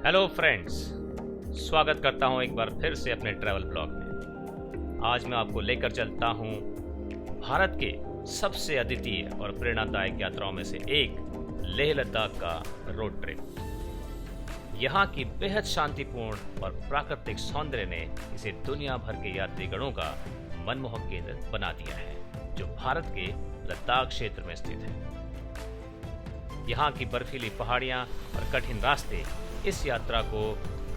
Hello friends, स्वागत करता हूं एक बार फिर से अपने ट्रैवल ब्लॉग में। आज मैं आपको लेकर चलता हूं भारत के सबसे अद्वितीय और प्रेरणादायक यात्राओं में से एक लेह लद्दाख का रोड ट्रिप। यहाँ की बेहद शांतिपूर्ण और प्राकृतिक सौंदर्य ने इसे दुनिया भर के यात्रीगणों का मनमोहक केंद्र बना दिया है, जो भारत के लद्दाख क्षेत्र में स्थित है। यहाँ की बर्फीली पहाड़ियाँ और कठिन रास्ते इस यात्रा को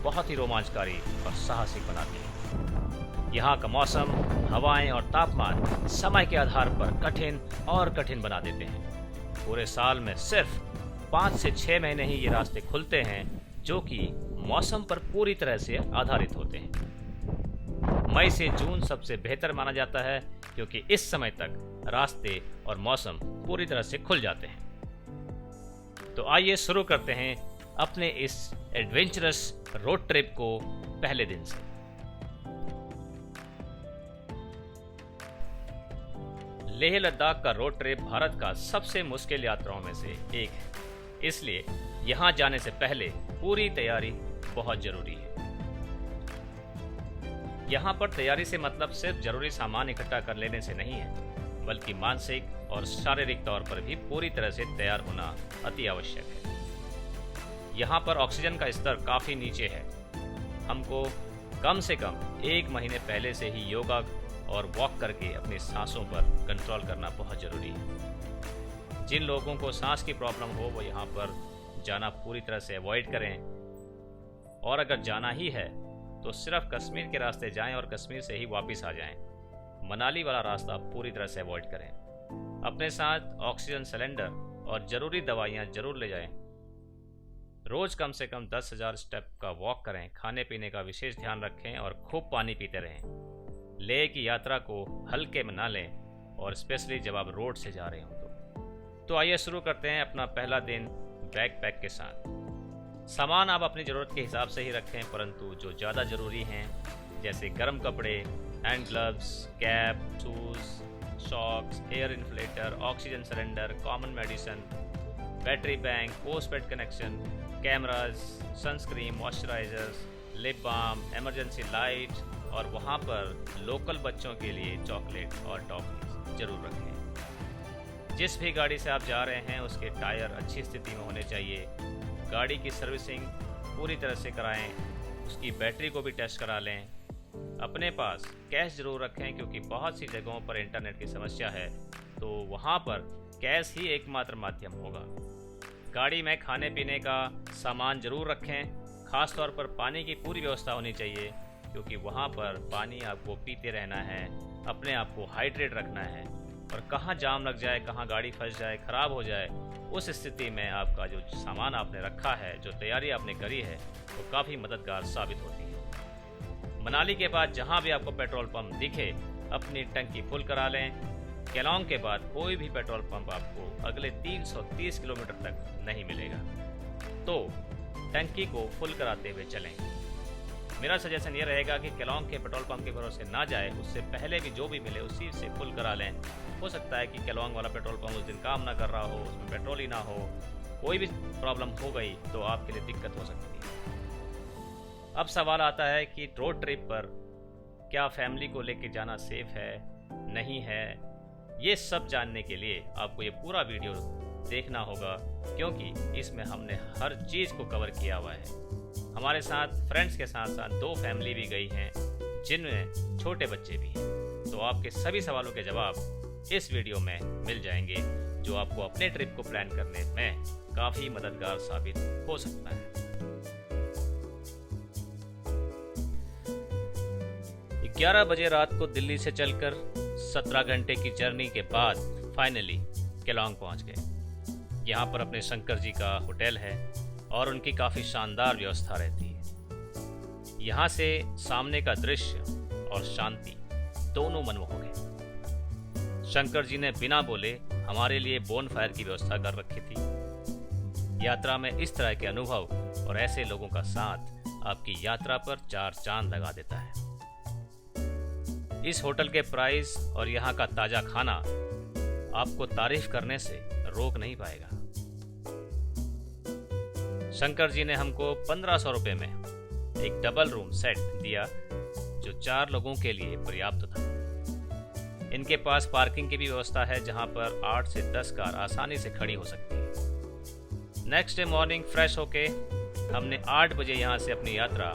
बहुत ही रोमांचकारी और साहसिक बनाते हैं। यहाँ का मौसम, हवाएं और तापमान समय के आधार पर कठिन और कठिन बना देते हैं। पूरे साल में सिर्फ 5 से 6 महीने ही ये रास्ते खुलते हैं, जो कि मौसम पर पूरी तरह से आधारित होते हैं। मई से जून सबसे बेहतर माना जाता है, क्योंकि इस समय तक रास्ते और मौसम पूरी तरह से खुल जाते हैं। तो आइए शुरू करते हैं अपने इस एडवेंचरस रोड ट्रिप को पहले दिन से। लेह लद्दाख का रोड ट्रिप भारत का सबसे मुश्किल यात्राओं में से एक है, इसलिए यहां जाने से पहले पूरी तैयारी बहुत जरूरी है। यहां पर तैयारी से मतलब सिर्फ जरूरी सामान इकट्ठा कर लेने से नहीं है, बल्कि मानसिक और शारीरिक तौर पर भी पूरी तरह से तैयार होना अति आवश्यक है। यहाँ पर ऑक्सीजन का स्तर काफ़ी नीचे है। हमको कम से कम 1 महीने पहले से ही योगा और वॉक करके अपनी सांसों पर कंट्रोल करना बहुत ज़रूरी है। जिन लोगों को सांस की प्रॉब्लम हो, वो यहाँ पर जाना पूरी तरह से अवॉइड करें, और अगर जाना ही है तो सिर्फ कश्मीर के रास्ते जाएं और कश्मीर से ही वापस आ जाएं। मनाली वाला रास्ता पूरी तरह से अवॉइड करें। अपने साथ ऑक्सीजन सिलेंडर और ज़रूरी दवाइयाँ जरूर ले जाएं। रोज़ कम से कम 10,000 स्टेप का वॉक करें। खाने पीने का विशेष ध्यान रखें और खूब पानी पीते रहें। लेह की यात्रा को हल्के में ना लें, और स्पेशली जब आप रोड से जा रहे हो तो आइए शुरू करते हैं अपना पहला दिन बैकपैक के साथ। सामान आप अपनी ज़रूरत के हिसाब से ही रखें, परंतु जो ज़्यादा ज़रूरी हैं जैसे गर्म कपड़े, hand gloves, cap, shoes, socks, air inflator, oxygen cylinder, common medicine, battery bank, postpaid connection, cameras, sunscreen, moisturisers, lip balm, emergency light, और वहाँ पर लोकल बच्चों के लिए चॉकलेट और टॉफी जरूर रखें। जिस भी गाड़ी से आप जा रहे हैं उसके टायर अच्छी स्थिति में होने चाहिए। गाड़ी की सर्विसिंग पूरी तरह से कराएं, उसकी बैटरी को भी टेस्ट करा लें। अपने पास कैश जरूर रखें, क्योंकि बहुत सी जगहों पर इंटरनेट की समस्या है, तो वहाँ पर कैश ही एकमात्र माध्यम होगा। गाड़ी में खाने पीने का सामान जरूर रखें। खास तौर पर पानी की पूरी व्यवस्था होनी चाहिए, क्योंकि वहाँ पर पानी आपको पीते रहना है, अपने आप को हाइड्रेट रखना है, और कहाँ जाम लग जाए, कहाँ गाड़ी फंस जाए, ख़राब हो जाए, उस स्थिति में आपका जो सामान आपने रखा है, जो तैयारी आपने करी है, वो काफ़ी मददगार साबित होती है। मनाली के बाद जहाँ भी आपको पेट्रोल पंप दिखे, अपनी टंकी फुल करा लें। केलोंग के बाद कोई भी पेट्रोल पंप आपको अगले 330 किलोमीटर तक नहीं मिलेगा, तो टंकी को फुल कराते हुए चलें। मेरा सजेशन ये रहेगा कि केलोंग के पेट्रोल पंप के भरोसे ना जाए, उससे पहले भी जो भी मिले उसी से फुल करा लें। हो सकता है कि केलोंग वाला पेट्रोल पंप उस दिन काम ना कर रहा हो, उसमें पेट्रोल ही ना हो, कोई भी प्रॉब्लम हो गई तो आपके लिए दिक्कत हो सकती है। अब सवाल आता है कि रोड ट्रिप पर क्या फैमिली को लेके जाना सेफ है, नहीं है। ये सब जानने के लिए आपको ये पूरा वीडियो देखना होगा, क्योंकि इसमें हमने हर चीज़ को कवर किया हुआ है। हमारे साथ फ्रेंड्स के साथ साथ 2 फैमिली भी गई हैं, जिनमें छोटे बच्चे भी हैं। तो आपके सभी सवालों के जवाब इस वीडियो में मिल जाएंगे, जो आपको अपने ट्रिप को प्लान करने में काफ़ी मददगार साबित हो सकता है। 11 बजे रात को दिल्ली से चलकर 17 घंटे की जर्नी के बाद फाइनली केलोंग पहुंच गए। यहाँ पर अपने शंकर जी का होटल है और उनकी काफ़ी शानदार व्यवस्था रहती है। यहाँ से सामने का दृश्य और शांति दोनों मनमोहक है। शंकर जी ने बिना बोले हमारे लिए बोन फायर की व्यवस्था कर रखी थी। यात्रा में इस तरह के अनुभव और ऐसे लोगों का साथ आपकी यात्रा पर 4 चांद लगा देता है। इस होटल के प्राइस और यहाँ का ताज़ा खाना आपको तारीफ करने से रोक नहीं पाएगा। शंकर जी ने हमको 1500 रुपये में एक डबल रूम सेट दिया जो 4 लोगों के लिए पर्याप्त था। इनके पास पार्किंग की भी व्यवस्था है जहां पर 8 से 10 कार आसानी से खड़ी हो सकती है। नेक्स्ट डे मॉर्निंग फ्रेश होके हमने 8 बजे यहाँ से अपनी यात्रा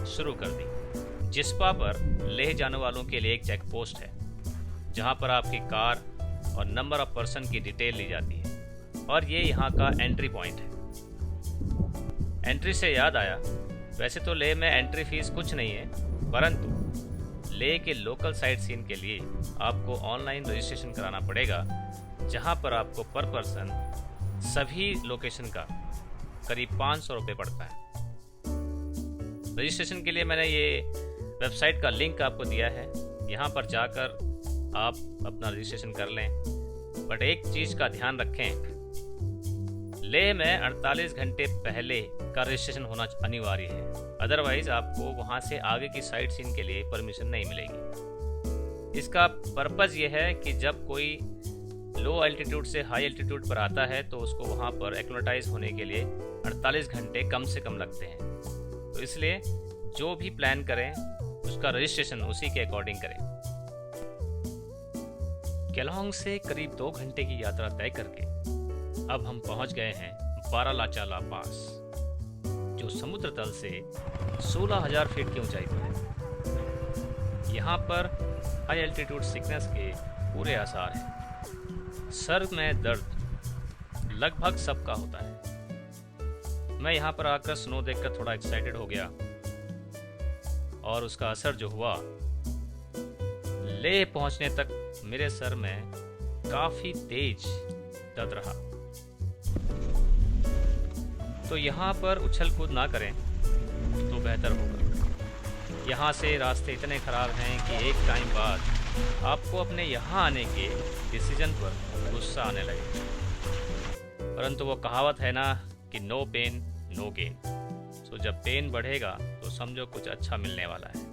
शुरू कर दी। जिस्पा पर लेह जाने वालों के लिए एक चेक पोस्ट है जहाँ पर आपकी कार और नंबर ऑफ पर्सन की डिटेल ली जाती है और ये यहाँ का एंट्री पॉइंट है। एंट्री से याद आया, वैसे तो लेह में एंट्री फीस कुछ नहीं है, परंतु लेह के लोकल साइट सीन के लिए आपको ऑनलाइन रजिस्ट्रेशन कराना पड़ेगा जहाँ पर आपको पर पर्सन सभी लोकेशन का करीब 500 रुपये पड़ता है। रजिस्ट्रेशन के लिए मैंने ये वेबसाइट का लिंक आपको दिया है, यहाँ पर जाकर आप अपना रजिस्ट्रेशन कर लें। बट एक चीज़ का ध्यान रखें, लेह में 48 घंटे पहले का रजिस्ट्रेशन होना अनिवार्य है, अदरवाइज आपको वहाँ से आगे की साइट सीन के लिए परमिशन नहीं मिलेगी। इसका पर्पज़ ये है कि जब कोई लो एल्टीट्यूड से हाई एल्टीट्यूड पर आता है तो उसको वहाँ पर एक्लिमेटाइज होने के लिए 48 घंटे कम से कम लगते हैं। तो इसलिए जो भी प्लान करें उसका रजिस्ट्रेशन उसी के अकॉर्डिंग करें। केलोंग से करीब 2 घंटे की यात्रा तय करके अब हम पहुंच गए हैं बारालाचाला पास, जो समुद्र तल से 16,000 फीट की ऊंचाई पर है। यहाँ पर हाई एल्टीट्यूड सिकनेस के पूरे आसार हैं। सर में दर्द लगभग सबका होता है। मैं यहाँ पर आकर स्नो देखकर थोड़ा एक्साइटेड हो गया और उसका असर जो हुआ, लेह पहुंचने तक मेरे सर में काफी तेज दर्द रहा। तो यहाँ पर उछल कूद ना करें तो बेहतर होगा। यहाँ से रास्ते इतने ख़राब हैं कि एक टाइम बाद आपको अपने यहाँ आने के डिसीजन पर गुस्सा आने लगे। परंतु वो कहावत है ना कि नो पेन नो गेन। तो जब पेन बढ़ेगा तो समझो कुछ अच्छा मिलने वाला है।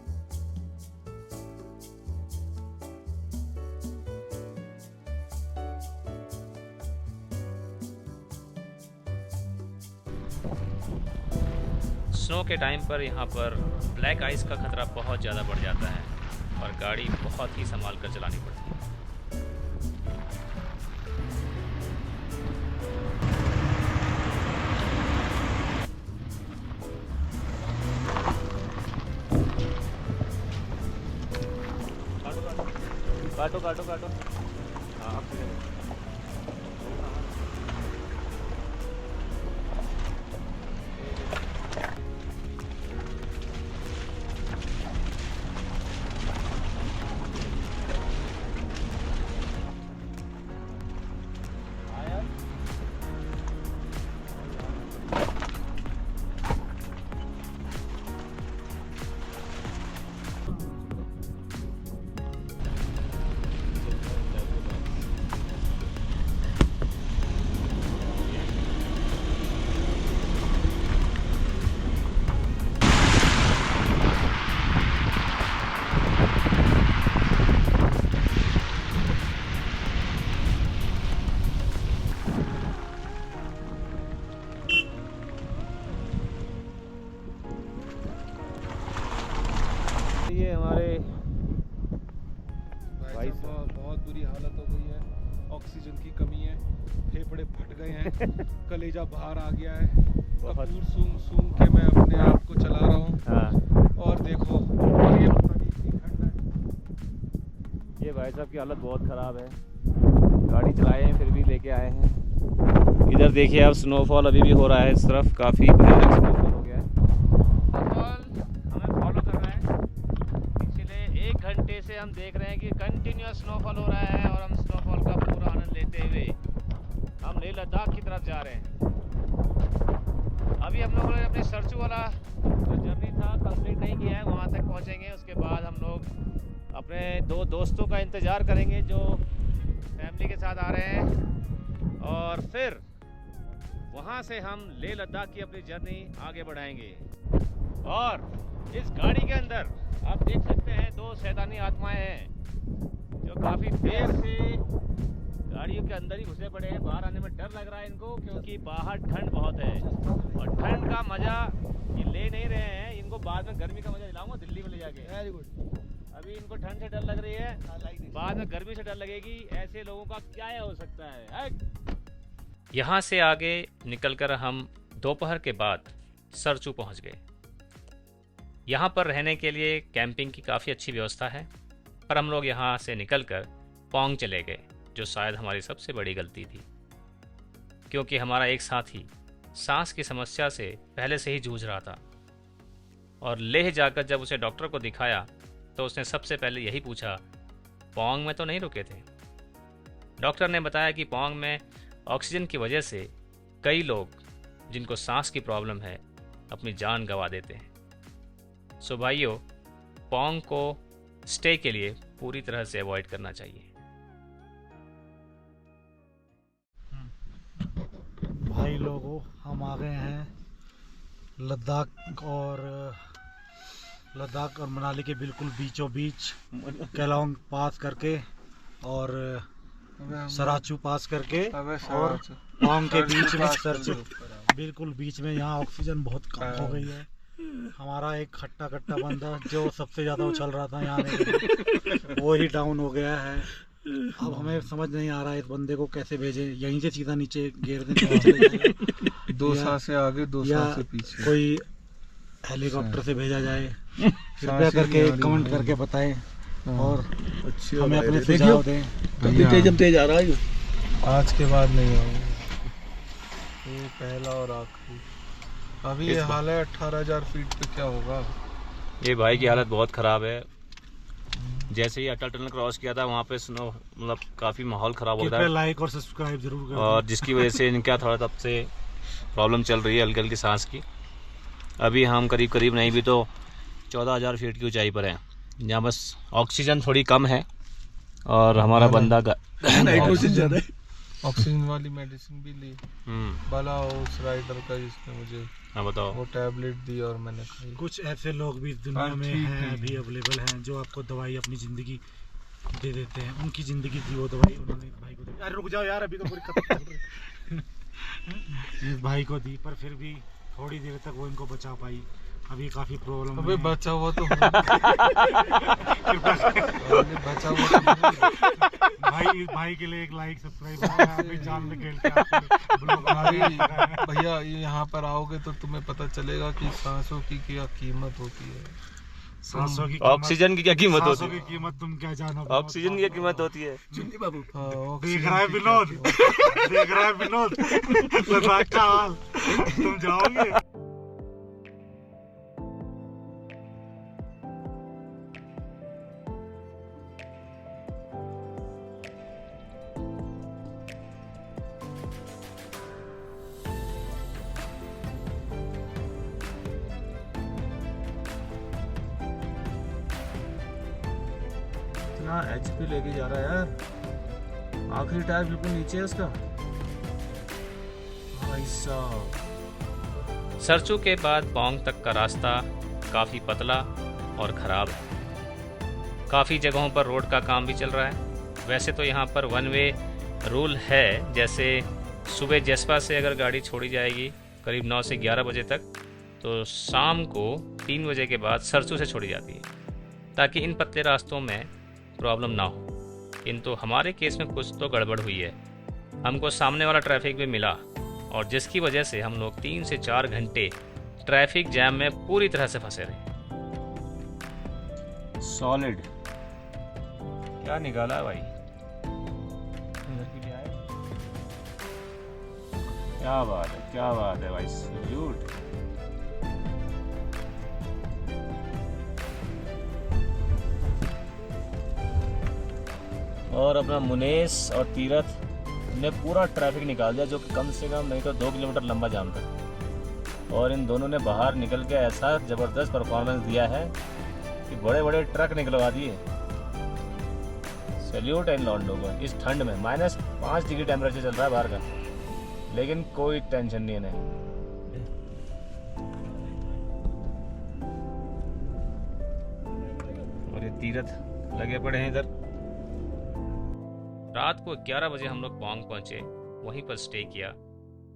स्नो के टाइम पर यहाँ पर ब्लैक आइस का खतरा बहुत ज़्यादा बढ़ जाता है और गाड़ी बहुत ही संभाल कर चलानी पड़ती है। काटो काटो काटो। हाँ ये हमारे भाई साहब बहुत बुरी हालत हो गई है, ऑक्सीजन की कमी है, फेफड़े फट गए हैं, कलेजा बाहर आ गया है। कपूर सूंघ सूंघ के मैं अपने आप को चला रहा हूँ। हाँ। और देखो, और ये पता नहीं इतनी ठंड है। ये भाई साहब की हालत बहुत ख़राब है। गाड़ी चलाए हैं फिर भी लेके आए हैं। इधर देखिए अब स्नोफॉल अभी भी हो रहा है, इस तरफ काफ़ी भयानक स्नोफॉल हो गया है। हमें फॉलो कर रहा है। पिछले 1 घंटे से हम देख रहे हैं कि कंटिन्यूस स्नोफॉल हो रहा है और हम स्नोफॉल का पूरा आनंद लेते हुए हम लेह लद्दाख की तरफ जा रहे हैं। अभी हम लोगों ने अपने सरचू वाला जो जर्नी था कंप्लीट नहीं किया है, वहाँ तक पहुँचेंगे। उसके बाद हम लोग अपने 2 दोस्तों का इंतज़ार करेंगे जो फैमिली के साथ आ रहे हैं और फिर वहाँ से हम लेह लद्दाख की अपनी जर्नी आगे बढ़ाएंगे। और इस गाड़ी के अंदर आप देख सकते हैं 2 शैतानी आत्माएं हैं जो काफ़ी देर से गाड़ी के अंदर ही घुसे पड़े हैं, बाहर आने में डर लग रहा है इनको, क्योंकि बाहर ठंड बहुत है और ठंड का मजा ये ले नहीं रहे हैं। इनको बाद में गर्मी का मजा दिलाऊंगा दिल्ली में ले जाके। Very good. अभी इनको ठंड से डर लग रही है, बाद में गर्मी से डर लगेगी। ऐसे लोगों का क्या हो सकता है। यहाँ से आगे निकलकर हम दोपहर के बाद सरचू पहुँच गए। यहाँ पर रहने के लिए कैंपिंग की काफ़ी अच्छी व्यवस्था है, पर हम लोग यहाँ से निकलकर पोंग चले गए, जो शायद हमारी सबसे बड़ी गलती थी, क्योंकि हमारा एक साथी सांस की समस्या से पहले से ही जूझ रहा था और लेह जाकर जब उसे डॉक्टर को दिखाया तो उसने सबसे पहले यही पूछा, पोंग में तो नहीं रुके थे। डॉक्टर ने बताया कि पोंग में ऑक्सीजन की वजह से कई लोग जिनको सांस की प्रॉब्लम है अपनी जान गंवा देते हैं। सो भाइयों, पोंग को स्टे के लिए पूरी तरह से अवॉइड करना चाहिए। भाई लोगों, हम आ गए हैं लद्दाख और मनाली के बिल्कुल बीचों बीच, केलोंग पास करके और सराचू पास करके और पोंग के बीच में सरचू, बिल्कुल बीच में। यहाँ ऑक्सीजन बहुत कम हो गई है। हमारा एक खट्टा खट्टा बंदा जो सबसे ज़्यादा उछल रहा था यहाँ में, वो ही डाउन हो गया है। अब हमें समझ नहीं आ रहा है इस बंदे को कैसे भेजें। यहीं से सीधा नीचे गिर दें, दो सांस से आगे, दो सांस से पीछे, कोई हेलीकॉप्टर से भेजा जाए। कृपया करके कमेंट करके बताएं और हमें अपने सुझाव दें। तेज आ रहा है आज के बाद नहीं आऊंगा। ये पहला और आखिरी। अभी ये हाल है 18,000 फीट पे, क्या होगा। ये भाई की हालत बहुत ख़राब है। जैसे ही अटल टनल क्रॉस किया था वहाँ पे स्नो, मतलब काफ़ी माहौल ख़राब हो रहा है। लाइक और सब्सक्राइब जरूर करें। और जिसकी वजह से इनका थोड़ा तब से प्रॉब्लम चल रही है हल्की हल्की सांस की। अभी हम करीब नहीं भी तो 14,000 फीट की ऊंचाई पर हैं, जहाँ बस ऑक्सीजन थोड़ी कम है और हमारा बंदा नाइट्रोजन ज़्यादा है। ऑक्सीजन वाली मेडिसिन भी ली, भला उस राइडर का जिसने मुझे, हाँ बताओ, वो टैबलेट दी और मैंने खाई। कुछ ऐसे लोग भी दुनिया में हैं, अभी अवेलेबल हैं, जो आपको दवाई अपनी ज़िंदगी दे देते हैं। उनकी ज़िंदगी थी वो दवाई, उन्होंने इस भाई को दी। अरे रुक जाओ यार, अभी तो पूरी खत्म चल रही है। इस भाई को दी, पर फिर भी थोड़ी देर तक वो इनको बचा पाई। अभी काफ़ी प्रॉब्लम अबे बचा हुआ तो बचा हुआ तो भाई के लिए एक लाइक सब्सक्राइब जान में खेल के भैया यहाँ पर आओगे तो तुम्हें पता चलेगा कि सांसों की क्या कीमत होती है। सांसों की ऑक्सीजन की क्या कीमत होती है? सांसों की कीमत तुम क्या जानो? ऑक्सीजन की क्या कीमत होती है? चुन्नी बाबू देख रहा है विनोद, देख रहा है विनोद, लद्दाख का हाल। तुम जाओगे? HP लेके जा रहा है यार। आखिरी टायर बिल्कुल नीचे है उसका। भाई साहब, सरचू के बाद पोंग तक का रास्ता काफ़ी पतला और ख़राब है। काफ़ी जगहों पर रोड का काम भी चल रहा है। वैसे तो यहाँ पर 1 वे रूल है, जैसे सुबह जसपा से अगर गाड़ी छोड़ी जाएगी करीब 9 से 11 बजे तक, तो शाम को 3 बजे के बाद सरचू से छोड़ी जाती है, ताकि इन पतले रास्तों में प्रॉब्लम ना हो। किंतु हमारे केस में कुछ तो गड़बड़ हुई है। हमको सामने वाला ट्रैफिक भी मिला और जिसकी वजह से हम लोग 3 से 4 घंटे ट्रैफिक जैम में पूरी तरह से फंसे रहे। सॉलिड क्या निकाला भाई, इधर के लिए आए। क्या बात है भाई, सैल्यूट। और अपना मुनेश और तीरथ ने पूरा ट्रैफिक निकाल दिया, जो कि कम से कम नहीं तो 2 किलोमीटर लंबा जाम था। और इन दोनों ने बाहर निकल के ऐसा ज़बरदस्त परफॉर्मेंस दिया है कि बड़े बड़े ट्रक निकलवा दिए। सैल्यूट है इन लॉन्डों को। इस ठंड में -5 डिग्री टेम्परेचर चल रहा है बाहर का, लेकिन कोई टेंशन नहीं है नहीं। और ये तीरथ लगे पड़े हैं इधर। रात को 11 बजे हम लोग पोंग पहुंचे, वहीं पर स्टे किया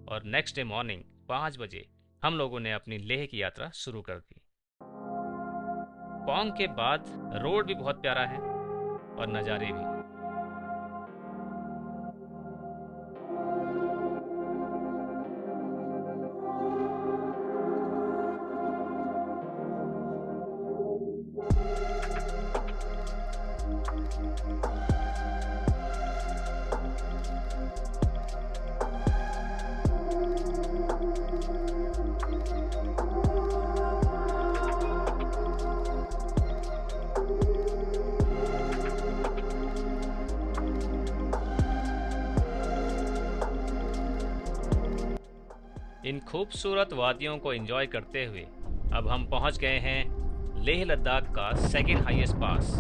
और नेक्स्ट डे मॉर्निंग 5 बजे हम लोगों ने अपनी लेह की यात्रा शुरू कर दी। पोंग के बाद रोड भी बहुत प्यारा है और नज़ारे भी। इन खूबसूरत वादियों को एंजॉय करते हुए अब हम पहुंच गए हैं लेह लद्दाख का सेकंड हाईएस्ट पास,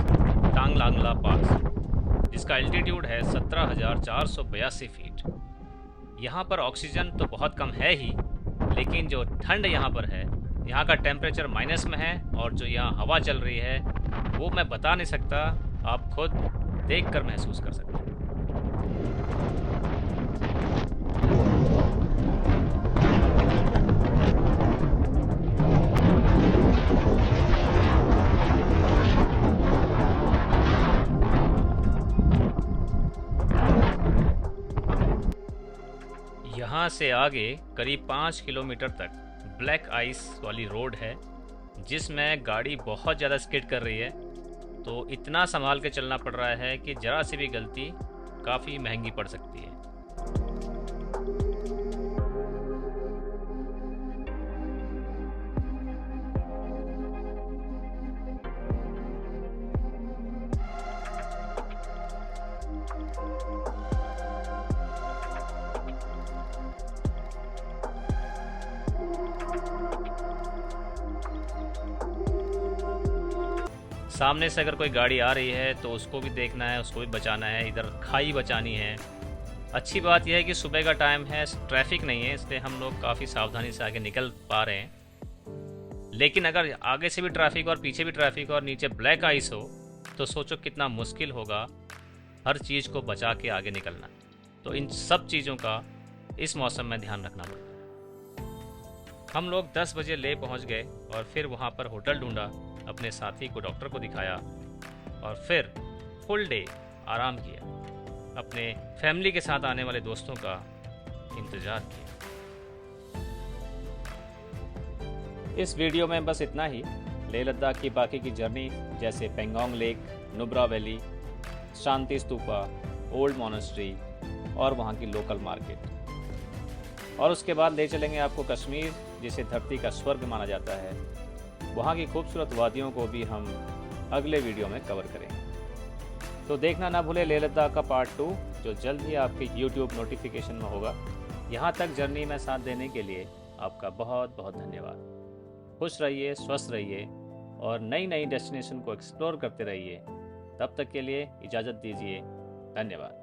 टांगलांगला पास, जिसका एल्टीट्यूड है 17,482 फीट। यहाँ पर ऑक्सीजन तो बहुत कम है ही, लेकिन जो ठंड यहाँ पर है, यहाँ का टेम्परेचर माइनस में है और जो यहाँ हवा चल रही है वो मैं बता नहीं सकता, आप खुद देखकर महसूस कर सकते हैं। यहाँ से आगे करीब 5 किलोमीटर तक ब्लैक आइस वाली रोड है, जिसमें गाड़ी बहुत ज़्यादा स्किड कर रही है, तो इतना संभाल के चलना पड़ रहा है कि ज़रा सी भी गलती काफ़ी महंगी पड़ सकती है। सामने से अगर कोई गाड़ी आ रही है तो उसको भी देखना है, उसको भी बचाना है, इधर खाई बचानी है। अच्छी बात यह है कि सुबह का टाइम है, ट्रैफिक नहीं है, इसलिए हम लोग काफ़ी सावधानी से आगे निकल पा रहे हैं। लेकिन अगर आगे से भी ट्रैफिक और पीछे भी ट्रैफिक और नीचे ब्लैक आइस हो तो सोचो कितना मुश्किल होगा हर चीज़ को बचा के आगे निकलना। तो इन सब चीज़ों का इस मौसम में ध्यान रखना पड़ता है। हम लोग 10 बजे ले पहुँच गए और फिर वहाँ पर होटल ढूंढा, अपने साथी को डॉक्टर को दिखाया और फिर फुल डे आराम किया, अपने फैमिली के साथ आने वाले दोस्तों का इंतज़ार किया। इस वीडियो में बस इतना ही। लेह लद्दाख की बाकी की जर्नी जैसे पेंगोंग लेक, नुब्रा वैली, शांति स्तूपा, ओल्ड मोनेस्ट्री और वहाँ की लोकल मार्केट, और उसके बाद ले चलेंगे आपको कश्मीर, जिसे धरती का स्वर्ग माना जाता है। वहाँ की खूबसूरत वादियों को भी हम अगले वीडियो में कवर करेंगे। तो देखना ना भूले लेह लद्दाख का पार्ट 2, जो जल्द ही आपके YouTube नोटिफिकेशन में होगा। यहाँ तक जर्नी में साथ देने के लिए आपका बहुत बहुत धन्यवाद। खुश रहिए, स्वस्थ रहिए और नई नई डेस्टिनेशन को एक्सप्लोर करते रहिए। तब तक के लिए इजाज़त दीजिए। धन्यवाद।